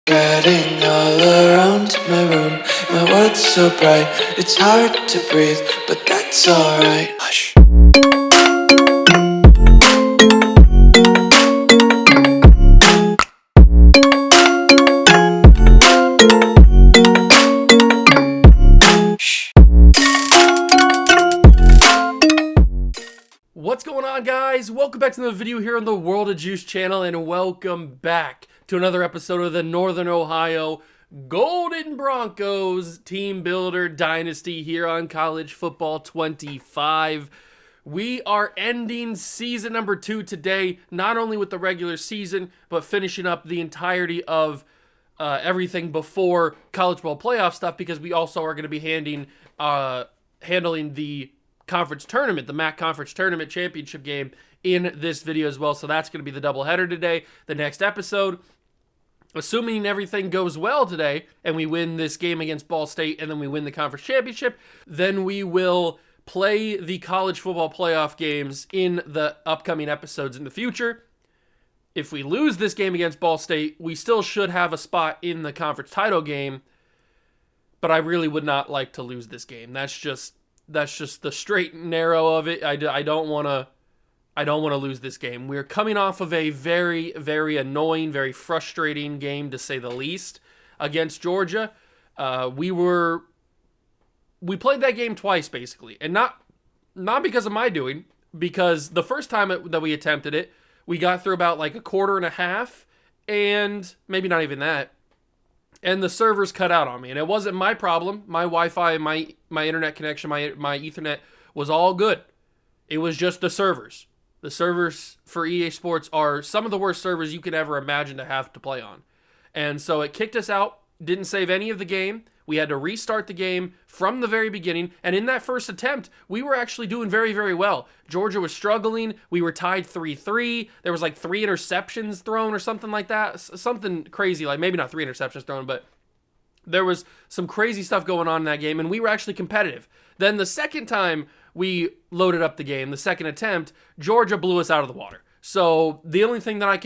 Getting all around my room, my world's so bright, it's hard to breathe, but that's alright. Hush. What's going on, guys? Welcome back to another video here on the World of Juice channel, and welcome back to another episode of the Northern Ohio Golden Broncos Team Builder Dynasty here on College Football 25. We are ending season number 2 today, not only with the regular season, but finishing up the entirety of everything before college football playoff stuff, because we also are going to be handling the conference tournament, the MAC conference tournament championship game in this video as well. So that's going to be the doubleheader today. The next episode, assuming everything goes well today and we win this game against Ball State and then we win the conference championship, then we will play the college football playoff games in the upcoming episodes in the future. If we lose this game against Ball State, we still should have a spot in the conference title game, but I really would not like to lose this game. That's just the straight and narrow of it. I don't want to lose this game. We're coming off of a very, very annoying, very frustrating game, to say the least, against Georgia. We played that game twice, basically, and not because of my doing, because the first time that we attempted it, we got through about like a quarter and a half, and maybe not even that, and the servers cut out on me. And it wasn't my problem. My Wi-Fi, my internet connection, my Ethernet was all good. It was just the servers. The servers for EA Sports are some of the worst servers you could ever imagine to have to play on. And so it kicked us out, didn't save any of the game. We had to restart the game from the very beginning. And in that first attempt, we were actually doing very, very well. Georgia was struggling. We were tied 3-3. There was like 3 interceptions thrown or something like that. Something crazy, like maybe not 3 interceptions thrown, but there was some crazy stuff going on in that game, and we were actually competitive. Then the second time we loaded up the game, the second attempt, Georgia blew us out of the water. So the only thing that I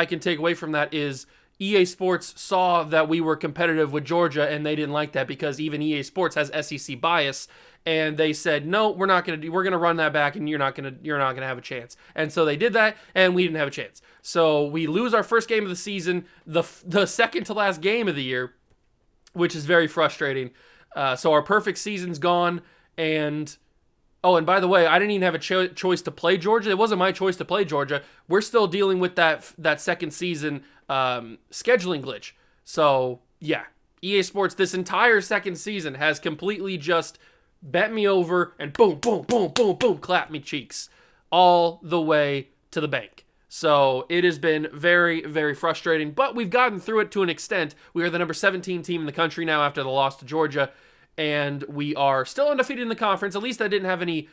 can take away from that is EA Sports saw that we were competitive with Georgia, and they didn't like that, because even EA Sports has SEC bias, and they said, no, we're going to run that back, and you're not going to have a chance. And so they did that, and we didn't have a chance. So we lose our first game of the season, the second to last game of the year, which is very frustrating. So our perfect season's gone, and by the way, I didn't even have a choice to play Georgia. It wasn't my choice to play Georgia. We're still dealing with that second season scheduling glitch. So yeah, EA Sports this entire second season has completely just bent me over and boom, boom, boom, boom, boom, clap me cheeks all the way to the bank. So it has been very, very frustrating, but we've gotten through it to an extent. We are the number 17 team in the country now after the loss to Georgia, and we are still undefeated in the conference. At least that didn't have any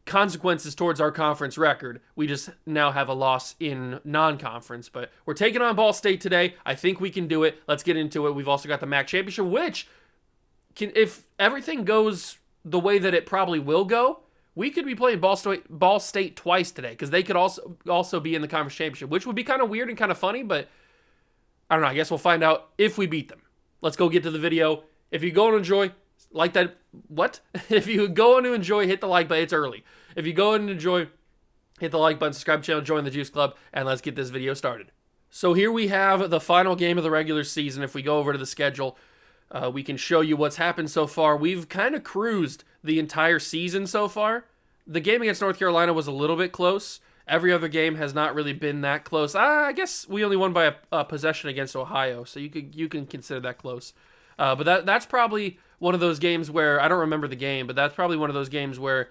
consequences towards our conference record. We just now have a loss in non-conference, but we're taking on Ball State today. I think we can do it. Let's get into it. We've also got the MAC championship, which if everything goes the way that it probably will go, we could be playing Ball State twice today, because they could also be in the conference championship, which would be kind of weird and kind of funny, but I don't know. I guess we'll find out if we beat them. Let's go get to the video. If you go and enjoy, like that, what? If you go and enjoy, hit the like button. It's early. If you go and enjoy, hit the like button, subscribe to the channel, join the Juice Club, and let's get this video started. So here we have the final game of the regular season. If we go over to the schedule, we can show you what's happened so far. We've kind of cruised the entire season so far. The game against North Carolina was a little bit close. Every other game has not really been that close. I guess we only won by a possession against Ohio, so you can consider that close. But that's probably one of those games where, I don't remember the game, but that's probably one of those games where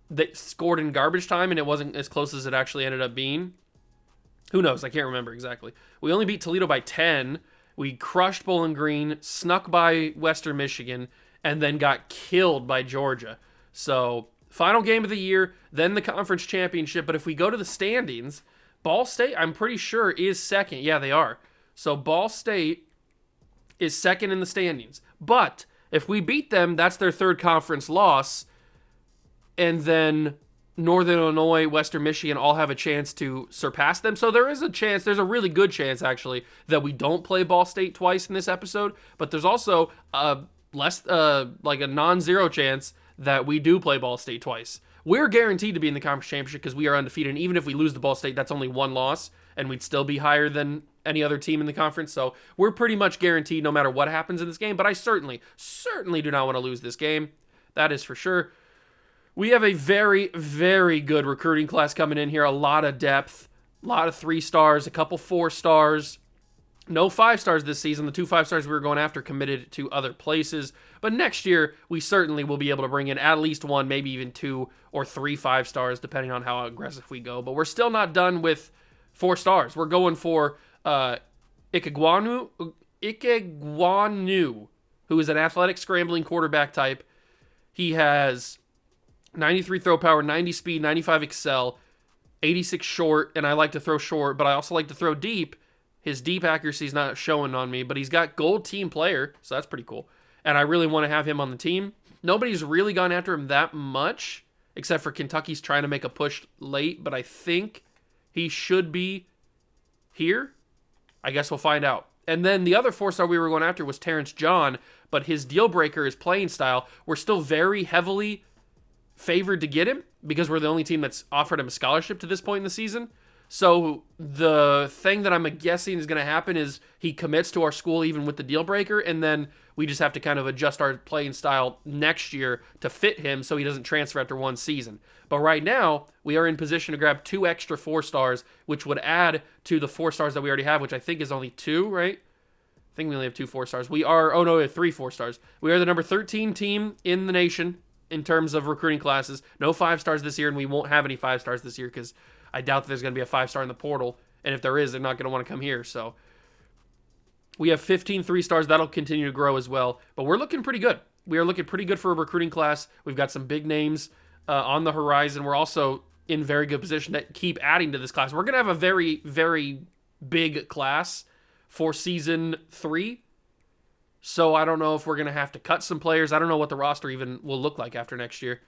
they scored in garbage time and it wasn't as close as it actually ended up being. Who knows? I can't remember exactly. We only beat Toledo by 10. We crushed Bowling Green, snuck by Western Michigan, and then got killed by Georgia. So final game of the year, then the conference championship. But if we go to the standings, Ball State, I'm pretty sure, is second. Yeah, they are. So Ball State is second in the standings. But if we beat them, that's their third conference loss. And then Northern Illinois, Western Michigan all have a chance to surpass them. So there is a chance, there's a really good chance actually, that we don't play Ball State twice in this episode. But there's also a like a non-zero chance that we do play Ball State twice. We're guaranteed to be in the conference championship because we are undefeated. And even if we lose to Ball State, that's only one loss, and we'd still be higher than any other team in the conference. So we're pretty much guaranteed no matter what happens in this game. But I certainly do not want to lose this game. That is for sure. We have a very, very good recruiting class coming in here. A lot of depth, a lot of 3 stars, a couple 4 stars. No 5 stars this season. The 2 5 stars we were going after committed to other places. But next year, we certainly will be able to bring in at least 1, maybe even 2 or 3 5 stars, depending on how aggressive we go. But we're still not done with 4 stars. We're going for Ikegwanu, who is an athletic scrambling quarterback type. He has 93 throw power, 90 speed, 95 excel, 86 short, and I like to throw short, but I also like to throw deep. His deep accuracy is not showing on me, but he's got gold team player, so that's pretty cool. And I really want to have him on the team. Nobody's really gone after him that much, except for Kentucky's trying to make a push late, but I think he should be here. I guess we'll find out. And then the other 4-star we were going after was Terrence John, but his deal breaker is playing style. We're still very heavily favored to get him because we're the only team that's offered him a scholarship to this point in the season. So the thing that I'm guessing is going to happen is he commits to our school even with the deal breaker, and then we just have to kind of adjust our playing style next year to fit him so he doesn't transfer after one season. But right now, we are in position to grab 2 extra 4 stars, which would add to the 4 stars that we already have, which I think is only 2, right? I think we only have 2 4 stars. We have 3 4 stars. We are the number 13 team in the nation in terms of recruiting classes. No 5 stars this year, and we won't have any 5 stars this year because I doubt that there's going to be a 5-star in the portal. And if there is, they're not going to want to come here. So we have 15 3 stars. That'll continue to grow as well. But we're looking pretty good. We are looking pretty good for a recruiting class. We've got some big names on the horizon. We're also in very good position to keep adding to this class. We're going to have a very, very big class for season 3. So I don't know if we're going to have to cut some players. I don't know what the roster even will look like after next year.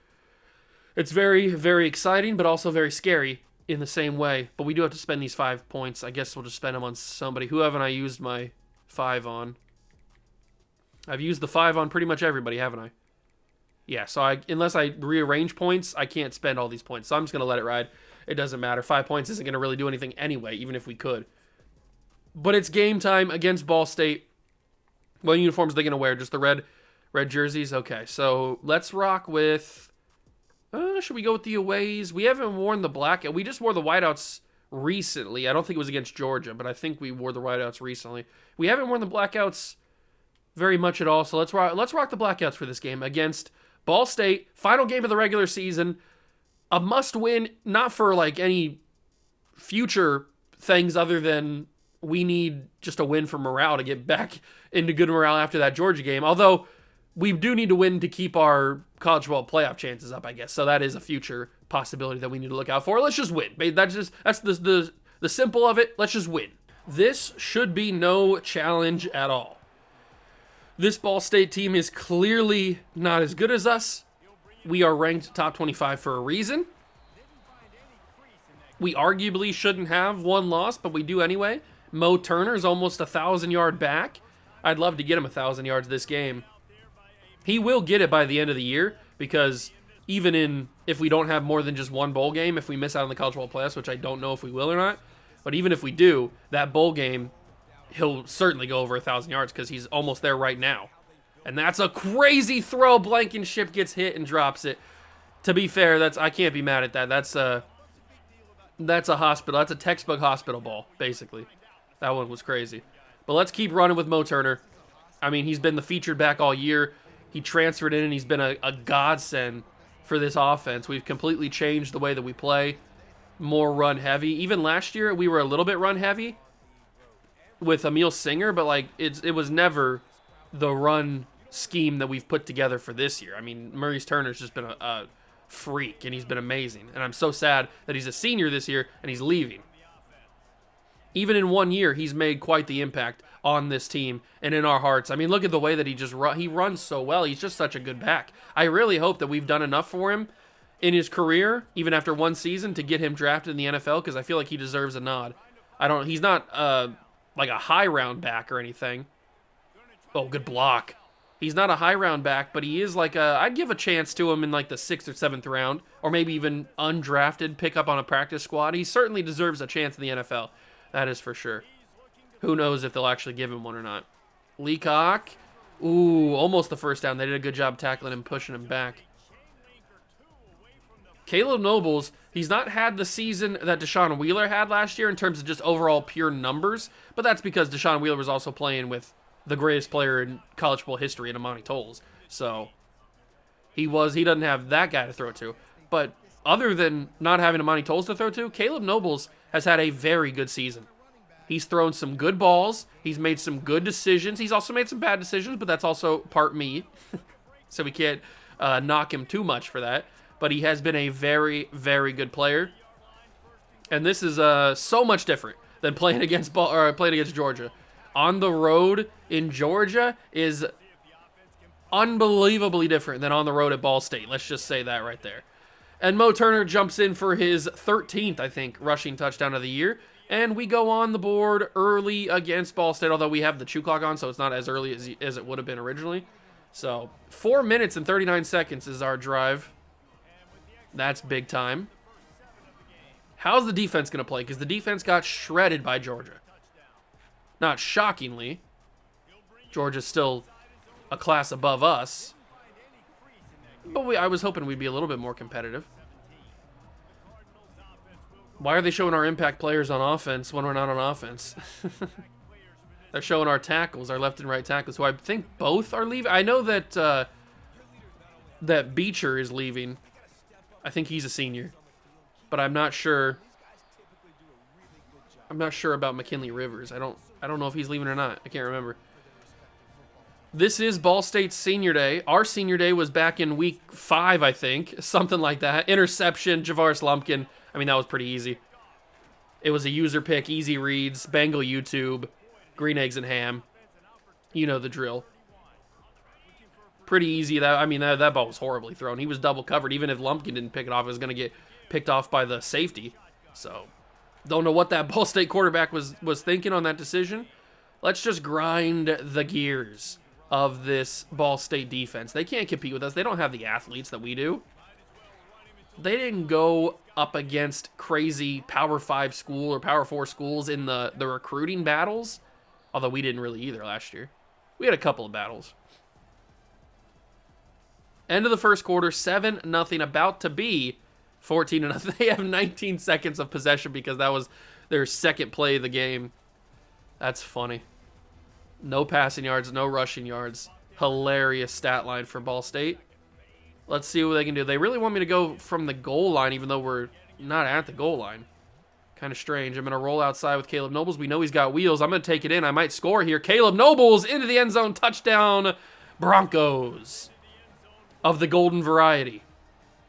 It's very, very exciting, but also very scary in the same way. But we do have to spend these 5 points. I guess we'll just spend them on somebody. Who haven't I used my 5 on? I've used the 5 on pretty much everybody, haven't I? Yeah, so unless I rearrange points, I can't spend all these points. So I'm just going to let it ride. It doesn't matter. 5 points isn't going to really do anything anyway, even if we could. But it's game time against Ball State. What uniforms are they going to wear? Just the red jerseys? Okay, so let's rock with... should we go with the aways? We haven't worn the black. We just wore the whiteouts recently. I don't think it was against Georgia, but I think we wore the whiteouts recently. We haven't worn the blackouts very much at all, so let's rock the blackouts for this game against Ball State. Final game of the regular season. A must-win, not for like any future things other than we need just a win for morale to get back into good morale after that Georgia game. Although we do need to win to keep our college football playoff chances up, I guess. So that is a future possibility that we need to look out for. Let's just win. That's the simple of it. Let's just win. This should be no challenge at all. This Ball State team is clearly not as good as us. We are ranked top 25 for a reason. We arguably shouldn't have one loss, but we do anyway. Mo Turner's almost 1,000-yard back. I'd love to get him 1,000 yards this game. He will get it by the end of the year because even if we don't have more than just one bowl game, if we miss out on the college football playoffs, which I don't know if we will or not, but even if we do, that bowl game, he'll certainly go over 1,000 yards because he's almost there right now. And that's a crazy throw. Blankenship gets hit and drops it. To be fair, I can't be mad at that. That's a hospital. That's a textbook hospital ball, basically. That one was crazy. But let's keep running with Mo Turner. I mean, he's been the featured back all year. He transferred in, and he's been a godsend for this offense. We've completely changed the way that we play. More run heavy. Even last year, we were a little bit run heavy with Emil Singer, but it was never the run scheme that we've put together for this year. I mean, Maurice Turner's just been a freak, and he's been amazing. And I'm so sad that he's a senior this year, and he's leaving. Even in 1 year, he's made quite the impact on this team and in our hearts. I mean, look at the way that he runs so well. He's just such a good back. I really hope that we've done enough for him in his career, even after one season, to get him drafted in the NFL because I feel like he deserves a nod. He's not like a high round back or anything. Oh, good block. He's not a high round back, but he is like I'd give a chance to him in like the 6th or 7th round, or maybe even undrafted pickup on a practice squad. He certainly deserves a chance in the NFL. That is for sure. Who knows if they'll actually give him one or not. Leacock. Ooh, almost the first down. They did a good job tackling him, pushing him back. Caleb Nobles, he's not had the season that Deshaun Wheeler had last year in terms of just overall pure numbers, but that's because Deshaun Wheeler was also playing with the greatest player in college football history in Amani Tolles. So he doesn't have that guy to throw to. But other than not having Amani Tolles to throw to, Caleb Nobles has had a very good season. He's thrown some good balls. He's made some good decisions. He's also made some bad decisions, but that's also part me. So we can't knock him too much for that. But he has been a very, very good player. And this is so much different than playing against Georgia. On the road in Georgia is unbelievably different than on the road at Ball State. Let's just say that right there. And Mo Turner jumps in for his 13th, I think, rushing touchdown of the year. And we go on the board early against Ball State, although we have the chew clock on, so it's not as early as it would have been originally. So 4 minutes and 39 seconds is our drive. That's big time. How's the defense going to play? Because the defense got shredded by Georgia. Not shockingly. Georgia's still a class above us. But I was hoping we'd be a little bit more competitive. Why are they showing our impact players on offense when we're not on offense? They're showing our tackles, our left and right tackles, who I think both are leaving. I know that that Beecher is leaving. I think he's a senior. But I'm not sure. I'm not sure about McKinley Rivers. I don't know if he's leaving or not. I can't remember. This is Ball State's senior day. Our senior day was back in week 5, I think. Something like that. Interception, Javaris Lumpkin. I mean, that was pretty easy. It was a user pick, easy reads, Bengal YouTube, green eggs and ham. You know the drill. Pretty easy. That ball was horribly thrown. He was double covered. Even if Lumpkin didn't pick it off, it was going to get picked off by the safety. So, don't know what that Ball State quarterback was thinking on that decision. Let's just grind the gears of this Ball State defense. They can't compete with us. They don't have the athletes that we do. They didn't go up against crazy Power 5 school or Power 4 schools in the recruiting battles. Although we didn't really either last year. We had a couple of battles. End of the first quarter, 7-0, about to be 14-0. They have 19 seconds of possession because that was their second play of the game. That's funny. No passing yards, no rushing yards. Hilarious stat line for Ball State. Let's see what they can do. They really want me to go from the goal line, even though we're not at the goal line. Kind of strange. I'm going to roll outside with Caleb Nobles. We know he's got wheels. I'm going to take it in. I might score here. Caleb Nobles into the end zone. Touchdown, Broncos of the golden variety.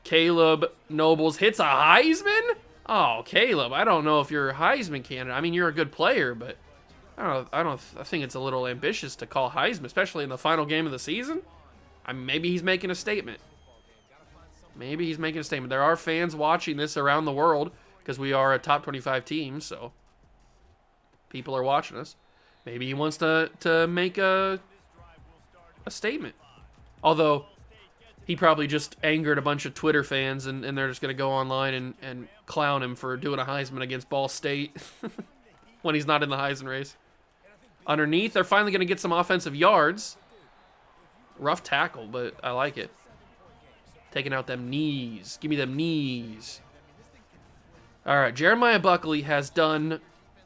Caleb Nobles hits a Heisman? Oh, Caleb, I don't know if you're a Heisman candidate. I mean, you're a good player, but I think it's a little ambitious to call Heisman, especially in the final game of the season. Maybe he's making a statement. Maybe he's making a statement. There are fans watching this around the world because we are a top 25 team, so people are watching us. Maybe he wants to make a statement. Although, he probably just angered a bunch of Twitter fans, and they're just going to go online and clown him for doing a Heisman against Ball State when he's not in the Heisman race. Underneath, they're finally going to get some offensive yards. Rough tackle, but I like it. Taking out them knees. Give me them knees. All right, Jeremiah Buckley has done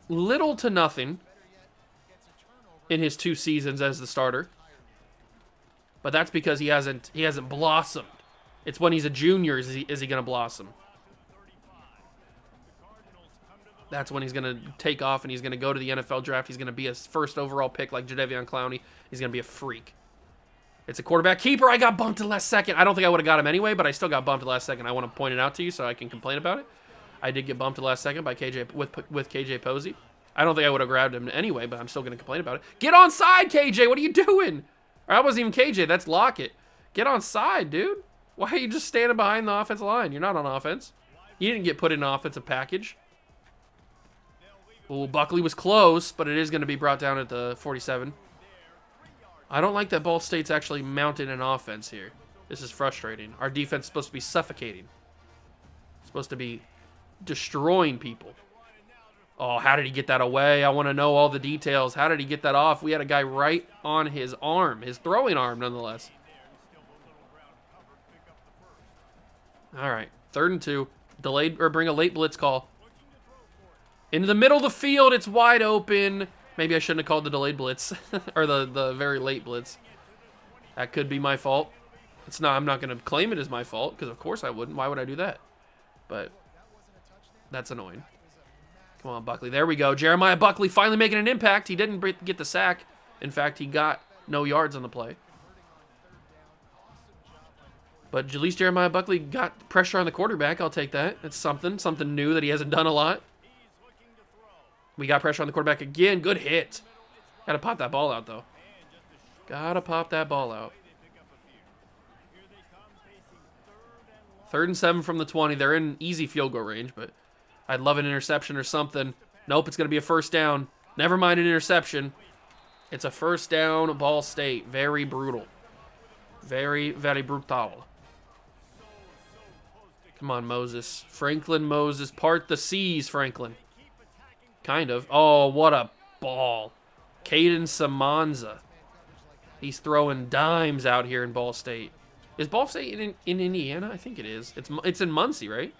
little to nothing in his 2 seasons as the starter. But that's because he hasn't blossomed. It's when he's a junior is he going to blossom. That's when he's going to take off and he's going to go to the NFL draft. He's going to be a first overall pick like Jadeveon Clowney. He's going to be a freak. It's a quarterback keeper. I got bumped at the last second. I don't think I would have got him anyway, but I still got bumped at the last second. I want to point it out to you so I can complain about it. I did get bumped at the last second by with KJ Posey. I don't think I would have grabbed him anyway, but I'm still going to complain about it. Get on side, KJ. What are you doing? Or that wasn't even KJ. That's Lockett. Get on side, dude. Why are you just standing behind the offensive line? You're not on offense. You didn't get put in an offensive package. Oh, Buckley was close, but it is going to be brought down at the 47. I don't like that Ball State's actually mounting an offense here. This is frustrating. Our defense is supposed to be suffocating. It's supposed to be destroying people. Oh, how did he get that away? I want to know all the details. How did he get that off? We had a guy right on his arm, his throwing arm, nonetheless. All right, 3rd and 2. Delayed or bring a late blitz call. Into the middle of the field, it's wide open. Maybe I shouldn't have called the delayed blitz or the very late blitz. That could be my fault. It's not. I'm not going to claim it as my fault because of course I wouldn't. Why would I do that? But that's annoying. Come on, Buckley. There we go. Jeremiah Buckley finally making an impact. He didn't get the sack. In fact, he got no yards on the play. But at least Jeremiah Buckley got pressure on the quarterback. I'll take that. It's something new that he hasn't done a lot. We got pressure on the quarterback again. Good hit. Gotta pop that ball out, though. Gotta pop that ball out. 3rd and 7 from the 20. They're in easy field goal range, but I'd love an interception or something. Nope, it's going to be a first down. Never mind an interception. It's a first down, Ball State. Very brutal. Very, very brutal. Come on, Moses. Franklin Moses. Part the seas, Franklin. Kind of. Oh, what a ball. Caden Samanza. He's throwing dimes out here in Ball State. Is Ball State in Indiana? I think it is. It's in Muncie, right?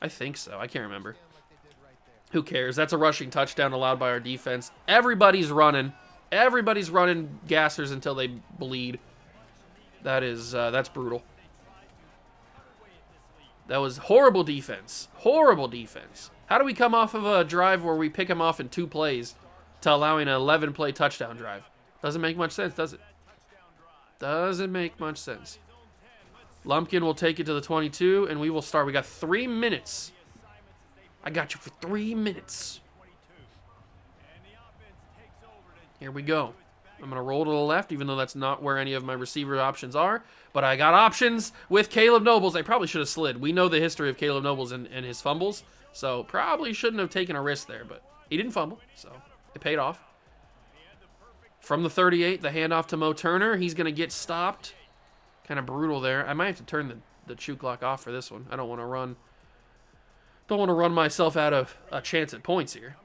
I think so. I can't remember. Who cares? That's a rushing touchdown allowed by our defense. Everybody's running. Everybody's running gassers until they bleed. That's brutal. That was horrible defense. Horrible defense. How do we come off of a drive where we pick them off in 2 plays to allowing an 11-play touchdown drive? Doesn't make much sense, does it? Doesn't make much sense. Lumpkin will take it to the 22, and we will start. We got 3 minutes. I got you for 3 minutes. Here we go. I'm going to roll to the left, even though that's not where any of my receiver options are. But I got options with Caleb Nobles. I probably should have slid. We know the history of Caleb Nobles and his fumbles, so probably shouldn't have taken a risk there. But he didn't fumble, so it paid off. From the 38, the handoff to Mo Turner. He's going to get stopped. Kind of brutal there. I might have to turn the chew clock off for this one. I don't want to run. Don't want to run myself out of a chance at points here.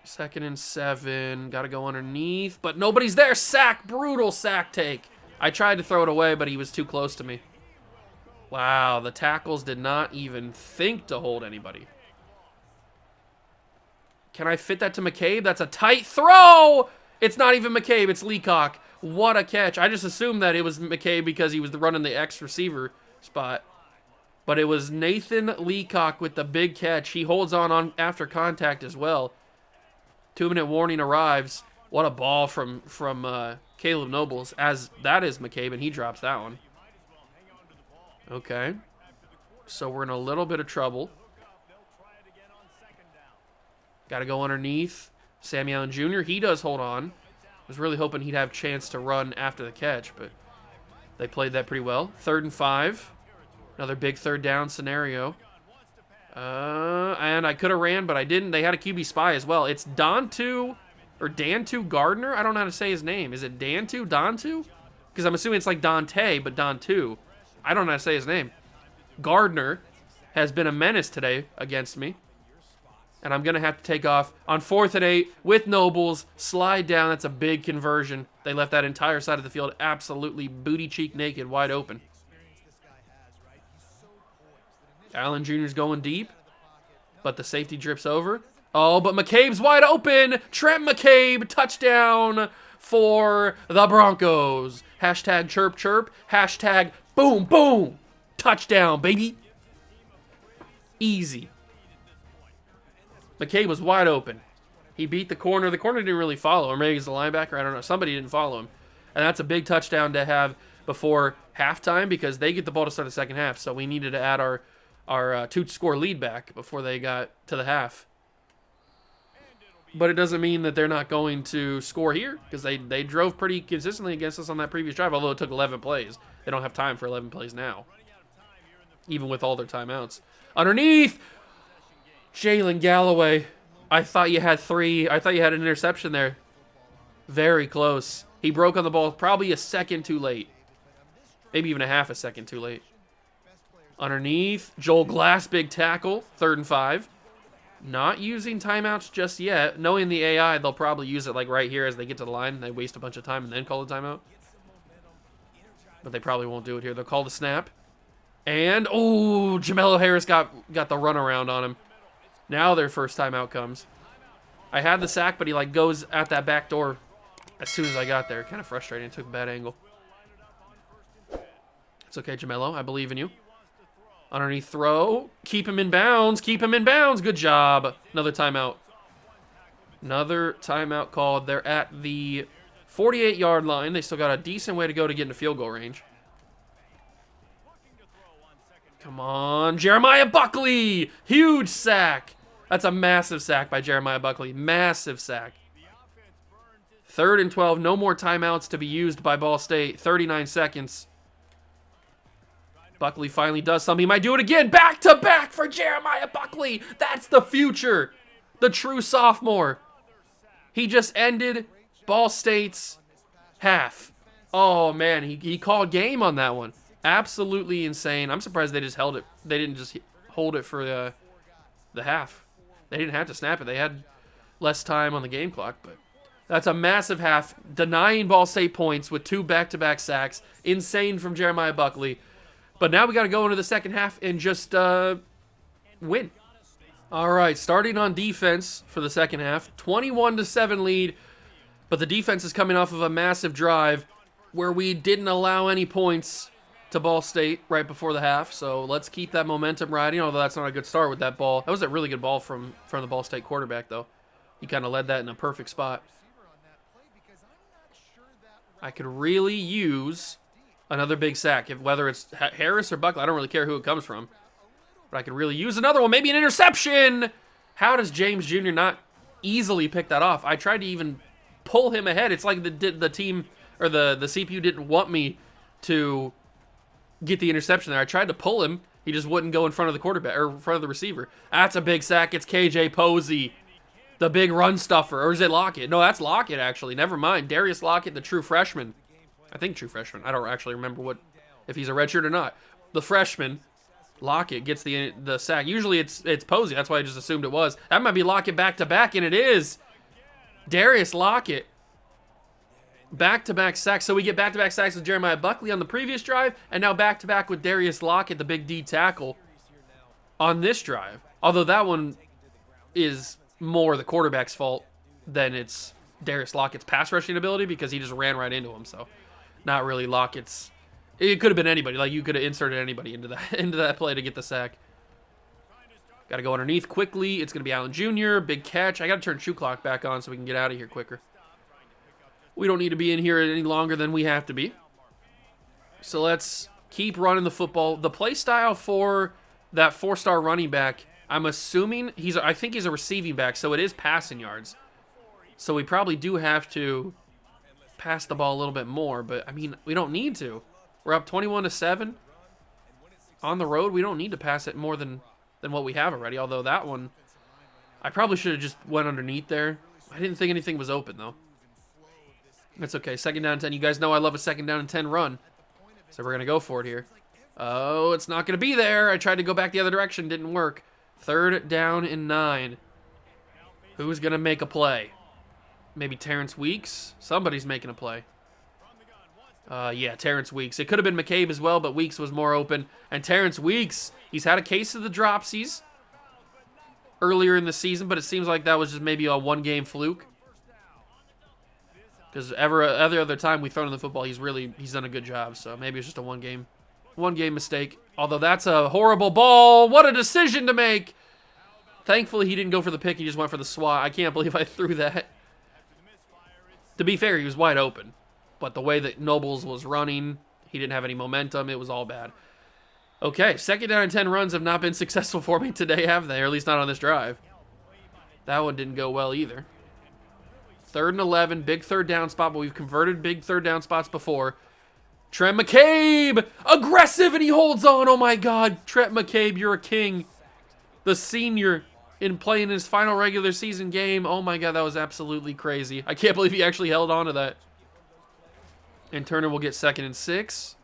2nd and 7. Got to go underneath, but nobody's there. Sack. Brutal sack take. I tried to throw it away, but he was too close to me. Wow, the tackles did not even think to hold anybody. Can I fit that to McCabe? That's a tight throw. It's not even McCabe. It's Leacock. What a catch. I just assumed that it was McCabe because he was running the X receiver spot. But it was Nathan Leacock with the big catch. He holds on after contact as well. 2-minute warning arrives. What a ball from Caleb Nobles. As that is McCabe, and he drops that one. Okay. So we're in a little bit of trouble. Got to go underneath. Sammy Allen Jr., he does hold on. I was really hoping he'd have a chance to run after the catch, but they played that pretty well. 3rd and 5. Another big 3rd down scenario. And I could have ran, but I didn't. They had a QB spy as well. It's Dantu Gardner. I don't know how to say his name. Is it Dantu? Because I'm assuming it's like Dante, but Dantu. I don't know how to say his name. Gardner has been a menace today against me. And I'm going to have to take off on 4th and 8 with Nobles. Slide down. That's a big conversion. They left that entire side of the field absolutely booty cheek naked, wide open. Allen Jr.'s going deep, but the safety drips over. Oh, but McCabe's wide open. Trent McCabe, touchdown for the Broncos. Hashtag chirp chirp. Hashtag boom boom. Touchdown, baby. Easy. McCabe was wide open. He beat the corner. The corner didn't really follow, or maybe he's the linebacker. I don't know. Somebody didn't follow him. And that's a big touchdown to have before halftime because they get the ball to start the second half. So we needed to add our 2-score lead back before they got to the half. But it doesn't mean that they're not going to score here, because they drove pretty consistently against us on that previous drive, although it took 11 plays. They don't have time for 11 plays now, even with all their timeouts. Underneath! Jalen Galloway. I thought you had 3. I thought you had an interception there. Very close. He broke on the ball probably a second too late. Maybe even a half a second too late. Underneath. Joel Glass, big tackle. 3rd and 5. Not using timeouts just yet. Knowing the AI, they'll probably use it like right here as they get to the line and they waste a bunch of time and then call the timeout. But they probably won't do it here. They'll call the snap. And, oh, Jamelo Harris got the runaround on him. Now their first timeout comes. I had the sack, but he like goes at that back door as soon as I got there. Kind of frustrating. It took a bad angle. It's okay, Jamelo. I believe in you. Underneath throw. Keep him in bounds. Keep him in bounds. Good job. Another timeout. Another timeout called. They're at the 48-yard line. They still got a decent way to go to get into field goal range. Come on. Jeremiah Buckley. Huge sack. That's a massive sack by Jeremiah Buckley. Massive sack. 3rd and 12. No more timeouts to be used by Ball State. 39 seconds. Buckley finally does something. He might do it again. Back to back for Jeremiah Buckley. That's the future. The true sophomore. He just ended Ball State's half. Oh, man. He called game on that one. Absolutely insane. I'm surprised they just held it. They didn't just hold it for the half. They didn't have to snap it. They had less time on the game clock, but that's a massive half. Denying Ball State points with 2 back-to-back sacks. Insane from Jeremiah Buckley. But now we got to go into the second half and just win. All right, starting on defense for the second half. 21-7 lead, but the defense is coming off of a massive drive where we didn't allow any points to Ball State right before the half. So let's keep that momentum riding, although that's not a good start with that ball. That was a really good ball from the Ball State quarterback, though. He kind of led that in a perfect spot. I could really use another big sack, whether it's Harris or Buckley. I don't really care who it comes from. But I could really use another one. Maybe an interception. How does James Jr. not easily pick that off? I tried to even pull him ahead. It's like the team or the CPU didn't want me to get the interception there. I tried to pull him. He just wouldn't go in front of the quarterback or in front of the receiver. That's a big sack. It's KJ Posey, the big run stuffer. Or is it Lockett? No, that's Lockett, actually. Never mind. Darius Lockett, the true freshman. I think true freshman. I don't actually remember if he's a redshirt or not. The freshman, Lockett, gets the sack. Usually it's Posey. That's why I just assumed it was. That might be Lockett back-to-back, and it is. Darius Lockett. Back-to-back sacks. So we get back-to-back sacks with Jeremiah Buckley on the previous drive, and now back-to-back with Darius Lockett, the big D tackle, on this drive. Although that one is more the quarterback's fault than it's Darius Lockett's pass rushing ability, because he just ran right into him. So not really Lockett's. It could have been anybody. Like, you could have inserted anybody into that play to get the sack. Got to go underneath quickly. It's going to be Allen Jr. Big catch. I got to turn shoe clock back on so we can get out of here quicker. We don't need to be in here any longer than we have to be. So let's keep running the football. The play style for that 4-star running back, I'm assuming I think he's a receiving back, so it is passing yards. So we probably do have to pass the ball a little bit more, but I mean, we don't need to. We're up 21-7 on the road. We don't need to pass it more than what we have already. Although that one, I probably should have just went underneath there. I didn't think anything was open though. That's okay. 2nd down and 10. You guys know I love a 2nd down and 10 run, so we're gonna go for it here. Oh, it's not gonna be there. I tried to go back the other direction, didn't work. 3rd down and 9. Who's gonna make a play? Maybe Terrence Weeks. Somebody's making a play. Yeah, Terrence Weeks. It could have been McCabe as well, but Weeks was more open. And Terrence Weeks, he's had a case of the dropsies earlier in the season, but it seems like that was just maybe a one-game fluke. Because every other time we've thrown in the football, he's done a good job. So maybe it's just a one-game mistake. Although that's a horrible ball. What a decision to make. Thankfully, he didn't go for the pick. He just went for the swat. I can't believe I threw that. To be fair, he was wide open. But the way that Nobles was running, he didn't have any momentum. It was all bad. Okay, 2nd down and 10 runs have not been successful for me today, have they? Or at least not on this drive. That one didn't go well either. 3rd and 11, big third down spot, but we've converted big third down spots before. Trent McCabe, aggressive, and he holds on. Oh my God, Trent McCabe, you're a king. The senior in playing his final regular season game. Oh my God, that was absolutely crazy. I can't believe he actually held on to that. And Turner will get 2nd and 6.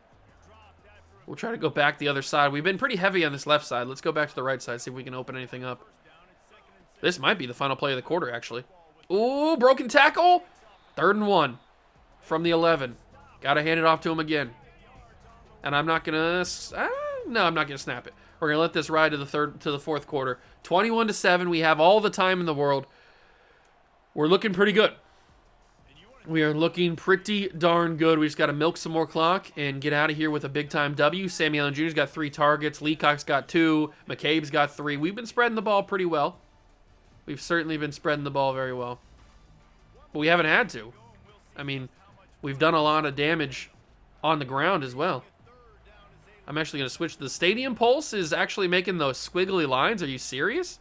We'll try to go back the other side. We've been pretty heavy on this left side. Let's go back to the right side, see if we can open anything up. This might be the final play of the quarter, actually. Ooh, broken tackle. 3rd and 1 from the 11. Got to hand it off to him again. And I'm not going to... no, I'm not going to snap it. We're going to let this ride to the 4th quarter. 21-7. We have all the time in the world. We're looking pretty good. We are looking pretty darn good. We just got to milk some more clock and get out of here with a big-time W. Sammy Allen Jr.'s got 3 targets. Leacock's got 2. McCabe's got 3. We've been spreading the ball pretty well. We've certainly been spreading the ball very well. But we haven't had to. I mean, we've done a lot of damage on the ground as well. I'm actually going to switch. The stadium pulse is actually making those squiggly lines. Are you serious?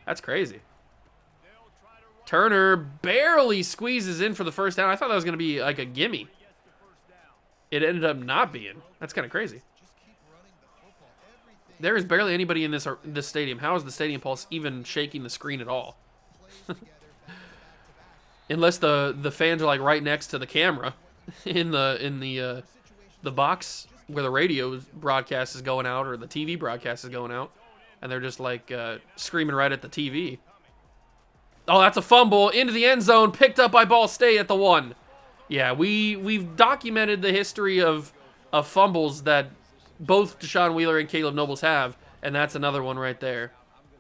That's crazy. Turner barely squeezes in for the first down. I thought that was going to be like a gimme. It ended up not being. That's kind of crazy. There is barely anybody in this stadium. How is the stadium pulse even shaking the screen at all? Unless the fans are like right next to the camera in the box where the radio broadcast is going out or the TV broadcast is going out, and they're just like screaming right at the TV. Oh, that's a fumble into the end zone, picked up by Ball State at the 1. Yeah, we've documented the history of fumbles that both Deshaun Wheeler and Caleb Nobles have, and that's another one right there.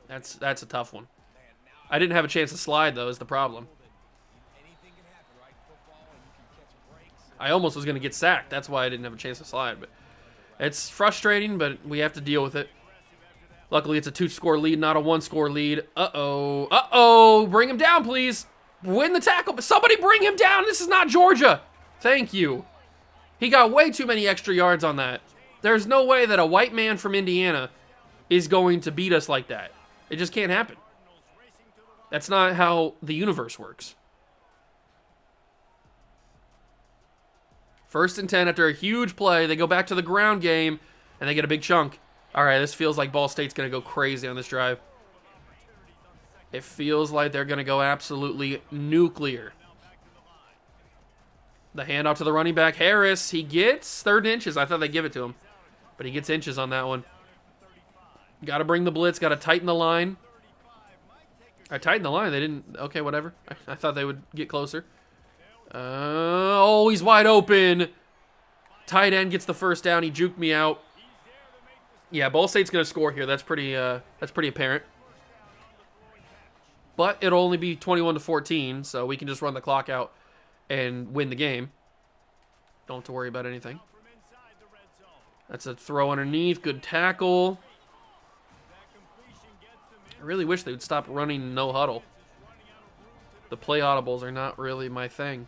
That's a tough one. I didn't have a chance to slide, though, is the problem. I almost was going to get sacked. That's why I didn't have a chance to slide. But it's frustrating, but we have to deal with it. Luckily, it's a 2-score lead, not a 1-score lead. Uh-oh. Uh-oh. Bring him down, please. Win the tackle. But somebody bring him down. This is not Georgia. Thank you. He got way too many extra yards on that. There's no way that a white man from Indiana is going to beat us like that. It just can't happen. That's not how the universe works. 1st and 10 after a huge play. They go back to the ground game, and they get a big chunk. All right, this feels like Ball State's going to go crazy on this drive. It feels like they're going to go absolutely nuclear. The handoff to the running back, Harris. He gets 3rd inches. I thought they'd give it to him, but he gets inches on that one. Got to bring the blitz. Got to tighten the line. I tightened the line. They didn't. Okay, whatever. I thought they would get closer. Oh, he's wide open. Tight end gets the first down. He juked me out. Yeah, Ball State's going to score here. That's pretty apparent. But it'll only be 21-14, so we can just run the clock out and win the game. Don't have to worry about anything. That's a throw underneath. Good tackle. I really wish they would stop running no huddle. The play audibles are not really my thing.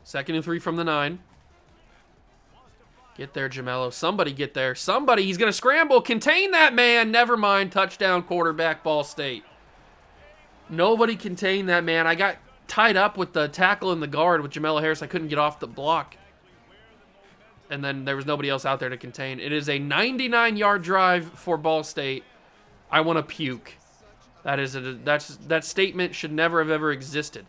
2nd and 3 from the 9. Get there, Jamello. Somebody get there. Somebody. He's going to scramble. Contain that man. Never mind. Touchdown, quarterback, Ball State. Nobody contained that man. I got tied up with the tackle and the guard with Jamello Harris. I couldn't get off the block. And then there was nobody else out there to contain. It is a 99-yard drive for Ball State. I want to puke. That statement should never have ever existed.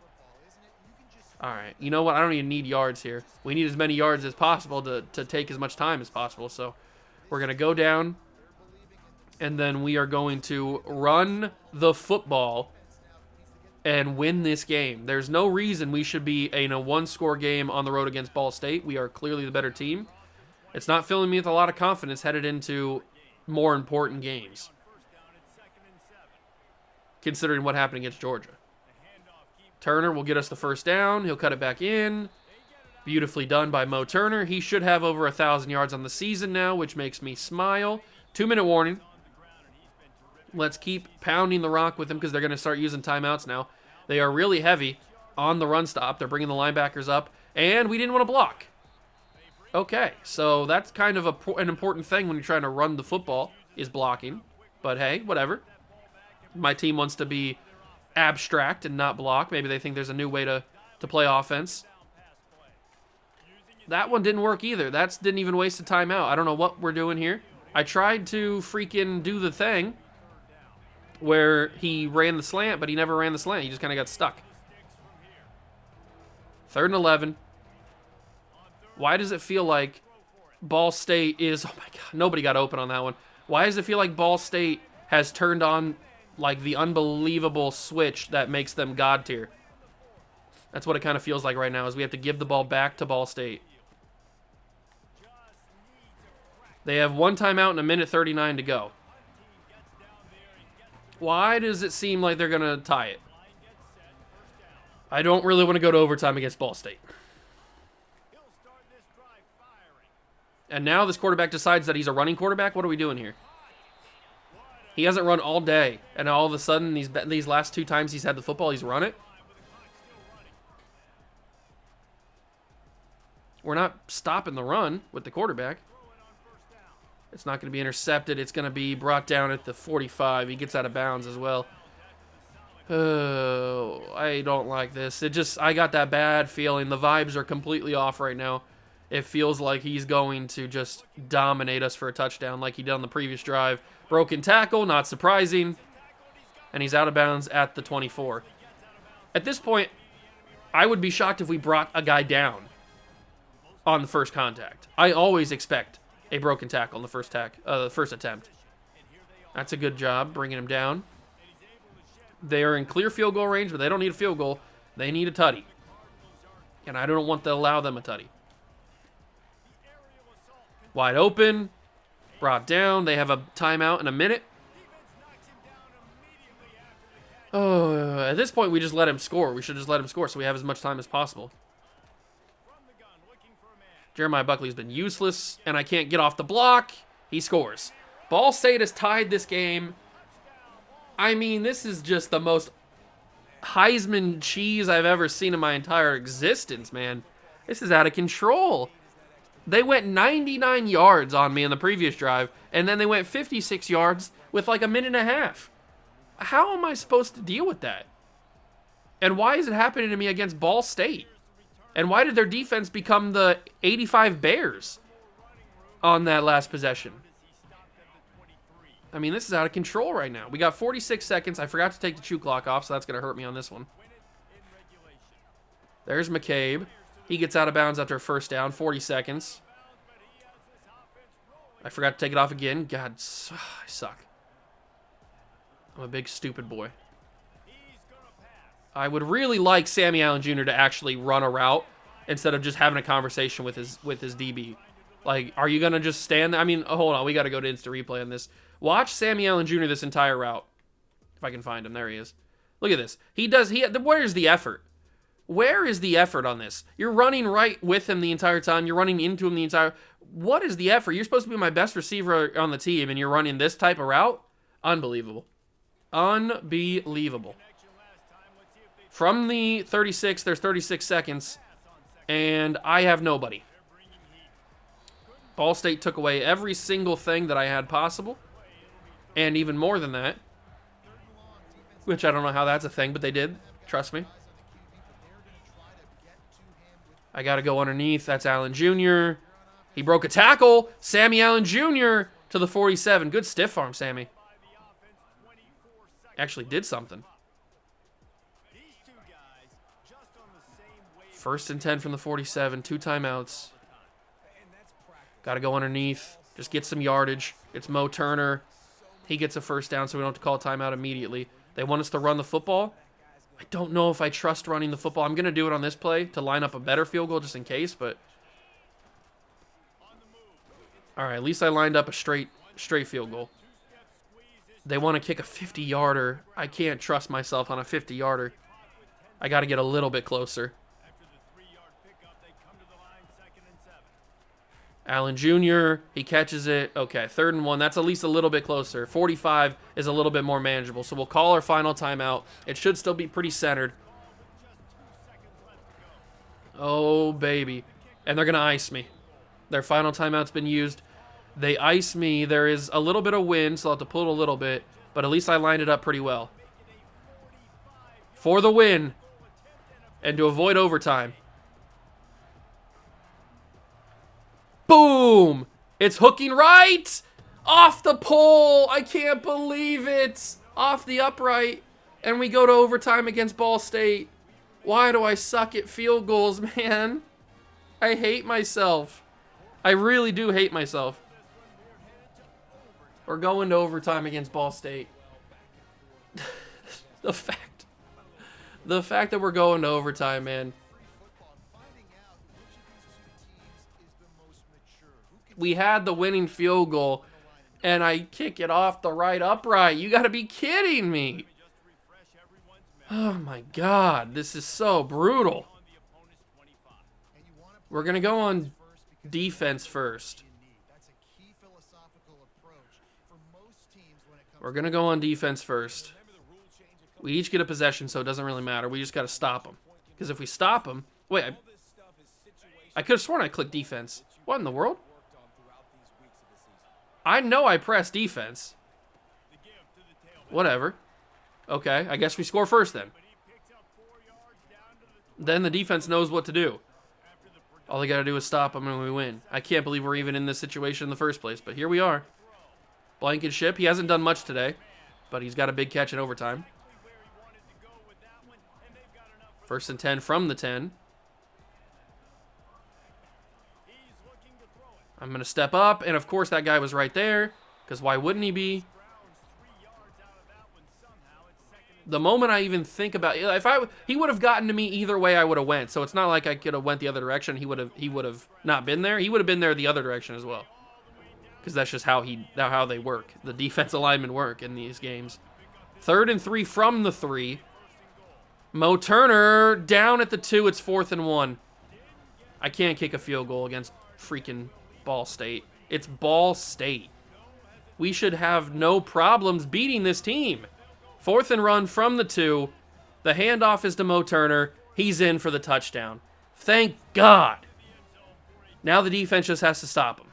All right, you know what? I don't even need yards here. We need as many yards as possible to take as much time as possible. So we're going to go down, and then we are going to run the football and win this game. There's no reason we should be in a 1-score game on the road against Ball State. We are clearly the better team. It's not filling me with a lot of confidence headed into more important games, considering what happened against Georgia. Turner will get us the first down. He'll cut it back in. Beautifully done by Mo Turner. He should have over 1,000 yards on the season now, which makes me smile. 2-minute warning. Let's keep pounding the rock with him because they're going to start using timeouts now. They are really heavy on the run stop. They're bringing the linebackers up, and we didn't want to block. Okay, so that's kind of an important thing when you're trying to run the football is blocking. But hey, whatever. My team wants to be abstract and not block. Maybe they think there's a new way to play offense. That one didn't work either. That didn't even waste a timeout. I don't know what we're doing here. I tried to freaking do the thing where he ran the slant, but he never ran the slant. He just kind of got stuck. 3rd and 11. Why does it feel like Ball State is... Oh, my God. Nobody got open on that one. Why does it feel like Ball State has turned on, like, the unbelievable switch that makes them God tier? That's what it kind of feels like right now, is we have to give the ball back to Ball State. They have 1 timeout and 1:39 to go. Why does it seem like they're going to tie it? I don't really want to go to overtime against Ball State. And now this quarterback decides that he's a running quarterback? What are we doing here? He hasn't run all day, and all of a sudden, these last 2 times he's had the football, he's run it? We're not stopping the run with the quarterback. It's not going to be intercepted. It's going to be brought down at the 45. He gets out of bounds as well. Oh, I don't like this. I got that bad feeling. The vibes are completely off right now. It feels like he's going to just dominate us for a touchdown like he did on the previous drive. Broken tackle, not surprising. And he's out of bounds at the 24. At this point, I would be shocked if we brought a guy down on the first contact. I always expect a broken tackle in the first attempt. That's a good job, bringing him down. They are in clear field goal range, but they don't need a field goal. They need a tutty. And I don't want to allow them a tutty. Wide open. Brought down. They have a timeout in a minute. Oh, at this point, we just let him score. We should just let him score so we have as much time as possible. Jeremiah Buckley's been useless, and I can't get off the block. He scores. Ball State has tied this game. I mean, this is just the most Heisman cheese I've ever seen in my entire existence, man. This is out of control. They went 99 yards on me in the previous drive, and then they went 56 yards with like a minute and a half. How am I supposed to deal with that? And why is it happening to me against Ball State? And why did their defense become the 85 Bears on that last possession? I mean, this is out of control right now. We got 46 seconds. I forgot to take the chew clock off, so that's going to hurt me on this one. There's McCabe. He gets out of bounds after a first down. 40 seconds. I forgot to take it off again. God, I suck. I'm a big stupid boy. I would really like Sammy Allen Jr. to actually run a route instead of just having a conversation with his DB. Like, are you going to just stand there? I mean, hold on. We got to go to instant replay on this. Watch Sammy Allen Jr. this entire route. If I can find him. There he is. Look at this. Where's the effort? Where is the effort on this? You're running right with him the entire time. You're running into him the entire... What is the effort? You're supposed to be my best receiver on the team, and you're running this type of route? Unbelievable. Unbelievable. From the 36, there's 36 seconds, and I have nobody. Ball State took away every single thing that I had possible, and even more than that, which I don't know how that's a thing, but they did. Trust me. I got to go underneath. That's Allen Jr. He broke a tackle. Sammy Allen Jr. to the 47. Good stiff arm, Sammy. Actually did something. 1st and 10 from the 47. 2 timeouts. Got to go underneath. Just get some yardage. It's Mo Turner. He gets a first down, so we don't have to call a timeout immediately. They want us to run the football. I don't know if I trust running the football. I'm going to do it on this play to line up a better field goal just in case, but... All right, at least I lined up a straight field goal. They want to kick a 50-yarder. I can't trust myself on a 50-yarder. I got to get a little bit closer. Allen Jr., he catches it. Okay, 3rd and 1. That's at least a little bit closer. 45 is a little bit more manageable. So we'll call our final timeout. It should still be pretty centered. Oh, baby. And they're going to ice me. Their final timeout's been used. They ice me. There is a little bit of wind, so I'll have to pull it a little bit. But at least I lined it up pretty well. for the win and to avoid overtime. Boom! It's hooking right! Off the pole! I can't believe it! Off the upright. And we go to overtime against Ball State. Why do I suck at field goals, man? I hate myself. I really do hate myself. We're going to overtime against Ball State. The fact that we're going to overtime, man. We had the winning field goal, and I kick it off the right upright. You got to be kidding me. Oh, my God. This is so brutal. We're going to go on defense first. We're going to go on defense first. We each get a possession, so it doesn't really matter. We just got to stop them. Because if we stop them... Wait, I could have sworn I clicked defense. What in the world? I know I pressed defense. Whatever. Okay, I guess we score first then. Then the defense knows what to do. All they got to do is stop them and we win. I can't believe we're even in this situation in the first place, but here we are. Blankenship, he hasn't done much today, but he's got a big catch in overtime. 1st and 10 from the 10. I'm going to step up, and of course that guy was right there, because why wouldn't he be? The moment I even think about he would have gotten to me either way I would have went. So it's not like I could have went the other direction. He would have not been there. He would have been there the other direction as well. Because that's just how they work. The defensive linemen work in these games. 3rd and 3 from the 3. Mo Turner down at the 2. It's 4th and 1. I can't kick a field goal against freaking Ball State. It's Ball State. We should have no problems beating this team. 4th and run from the 2. The handoff is to Mo Turner. He's in for the touchdown. Thank God. Now the defense just has to stop him.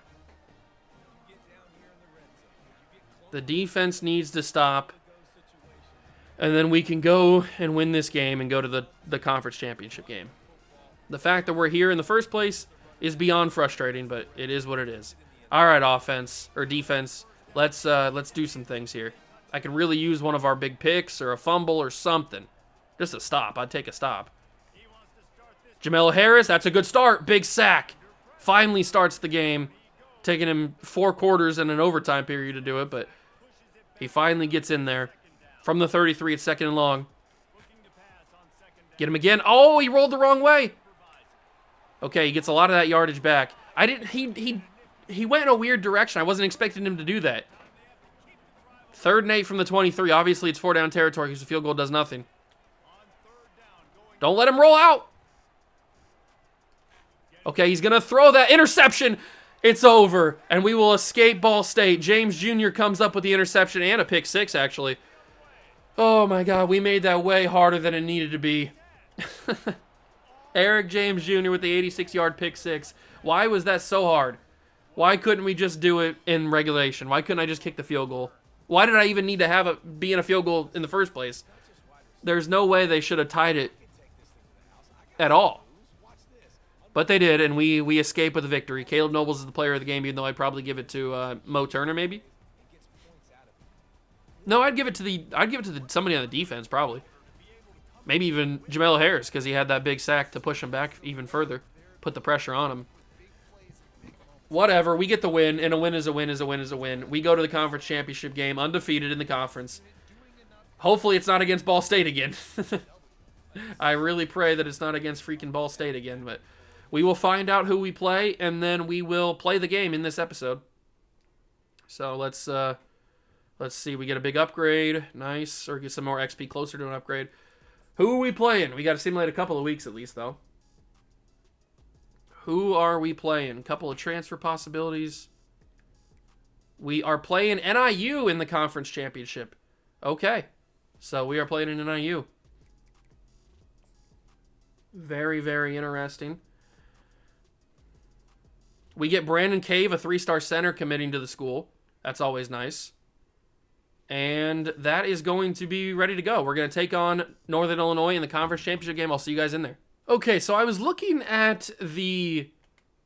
The defense needs to stop. And then we can go and win this game and go to the conference championship game. The fact that we're here in the first place is beyond frustrating, but it is what it is. All right, offense or defense, let's do some things here. I could really use one of our big picks or a fumble or something. Just a stop. I'd take a stop. Jamel Harris, that's a good start. Big sack. Finally starts the game. Taking him 4 quarters and an overtime period to do it, but he finally gets in there. From the 33, it's 2nd and long. Get him again. Oh, he rolled the wrong way. Okay, he gets a lot of that yardage back. He went in a weird direction. I wasn't expecting him to do that. 3rd and 8 from the 23. Obviously, it's 4 down territory because the field goal does nothing. Don't let him roll out. Okay, he's going to throw that interception. It's over, and we will escape Ball State. James Jr. comes up with the interception and a pick 6, actually. Oh, my God, we made that way harder than it needed to be. Eric James Jr. with the 86-yard pick 6. Why was that so hard? Why couldn't we just do it in regulation? Why couldn't I just kick the field goal? Why did I even need to have it be in a field goal in the first place? There's no way they should have tied it at all. But they did, and we escape with a victory. Caleb Nobles is the player of the game, even though I'd probably give it to Mo Turner, maybe. No, I'd give it to somebody on the defense, probably. Maybe even Jamel Harris, because he had that big sack to push him back even further, put the pressure on him. Whatever, we get the win, and a win is a win is a win is a win. We go to the conference championship game, undefeated in the conference. Hopefully it's not against Ball State again. I really pray that it's not against freaking Ball State again, but we will find out who we play, and then we will play the game in this episode. So let's see. We get a big upgrade. Nice. Or get some more XP closer to an upgrade. Who are we playing? We got to simulate a couple of weeks at least, though. Who are we playing? A couple of transfer possibilities. We are playing NIU in the conference championship. Okay. So we are playing in NIU. Very, very interesting. We get Brandon Cave, a 3-star center, committing to the school. That's always nice. And that is going to be ready to go. We're going to take on Northern Illinois in the conference championship game. I'll see you guys in there. Okay, so I was looking at the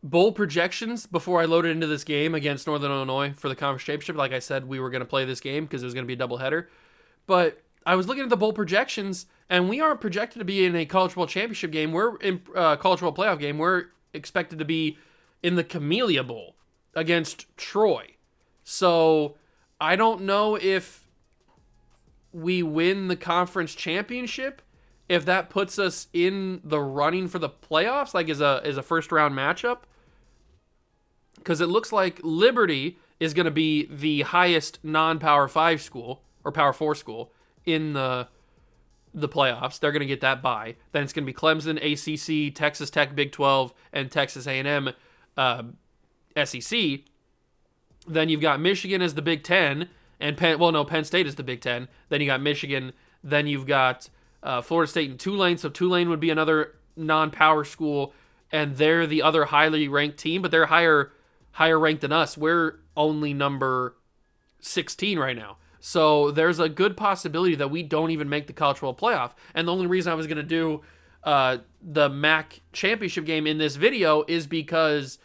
bowl projections before I loaded into this game against Northern Illinois for the conference championship. Like I said, we were going to play this game because it was going to be a doubleheader. But I was looking at the bowl projections, and we aren't projected to be in a college bowl championship game. We're in college bowl playoff game. We're expected to be in the Camellia Bowl against Troy. So I don't know if we win the conference championship, if that puts us in the running for the playoffs, like as a first round matchup. Because it looks like Liberty is going to be the highest non-Power 5 school, or Power 4 school, in the playoffs. They're going to get that bye. Then it's going to be Clemson, ACC, Texas Tech, Big 12, and Texas A&M, SEC. Then you've got Michigan as the Big 10, and Penn State is the Big 10. Then you got Michigan. Then you've got Florida State and Tulane. So Tulane would be another non-power school, and they're the other highly ranked team, but they're higher ranked than us. We're only number 16 right now. So there's a good possibility that we don't even make the college football playoff. And the only reason I was going to do the MAC championship game in this video is because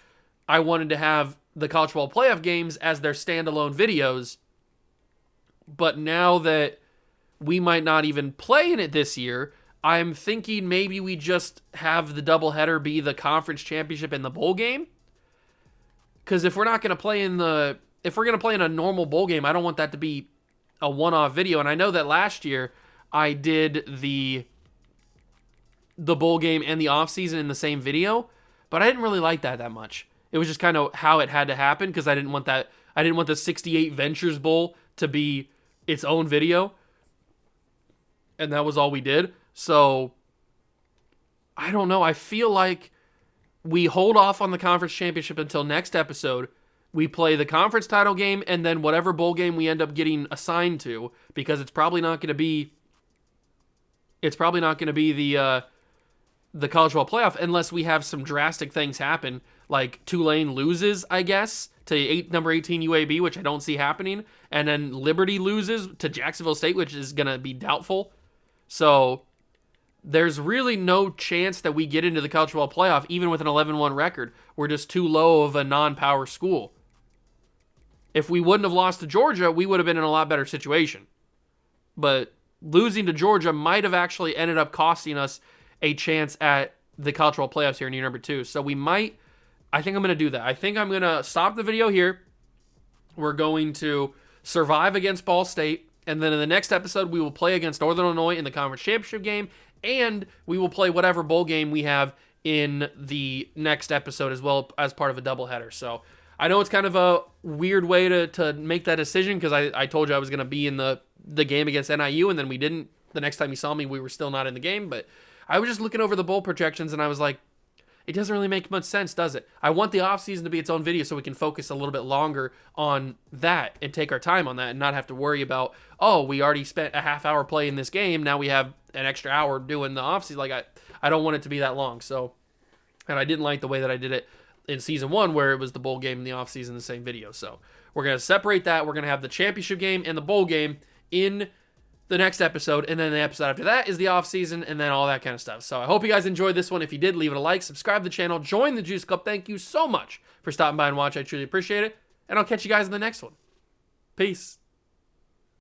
I wanted to have the college football playoff games as their standalone videos. But now that we might not even play in it this year, I'm thinking maybe we just have the doubleheader be the conference championship and the bowl game. Because if we're not going to play if we're going to play in a normal bowl game, I don't want that to be a one-off video. And I know that last year I did the bowl game and the offseason in the same video, but I didn't really like that much. It was just kind of how it had to happen because I didn't want the 68 Ventures Bowl to be its own video. And that was all we did. So I don't know. I feel like we hold off on the conference championship until next episode. We play the conference title game and then whatever bowl game we end up getting assigned to, because it's probably not going to be the college football playoff unless we have some drastic things happen, like Tulane loses, I guess, to number 18 UAB, which I don't see happening, and then Liberty loses to Jacksonville State, which is going to be doubtful. So there's really no chance that we get into the college football playoff, even with an 11-1 record. We're just too low of a non-power school. If we wouldn't have lost to Georgia, we would have been in a lot better situation. But losing to Georgia might have actually ended up costing us a chance at the college football playoffs here in year number 2. So I think I'm going to do that. I think I'm going to stop the video here. We're going to survive against Ball State. And then in the next episode, we will play against Northern Illinois in the conference championship game. And we will play whatever bowl game we have in the next episode as well as part of a doubleheader. So I know it's kind of a weird way to make that decision because I told you I was going to be in the game against NIU, and then we didn't. The next time you saw me, we were still not in the game. But I was just looking over the bowl projections, and I was like, it doesn't really make much sense, does it? I want the offseason to be its own video so we can focus a little bit longer on that and take our time on that and not have to worry about, we already spent a half hour playing this game. Now we have an extra hour doing the offseason. Like, I don't want it to be that long. So, and I didn't like the way that I did it in season 1 where it was the bowl game and the offseason in the same video. So we're going to separate that. We're going to have the championship game and the bowl game in the next episode, and then the episode after that is the offseason, and then all that kind of stuff. So I hope you guys enjoyed this one. If you did, leave it a like, subscribe to the channel, join the Juice Club. Thank you so much for stopping by and watching. I truly appreciate it, and I'll catch you guys in the next one. Peace.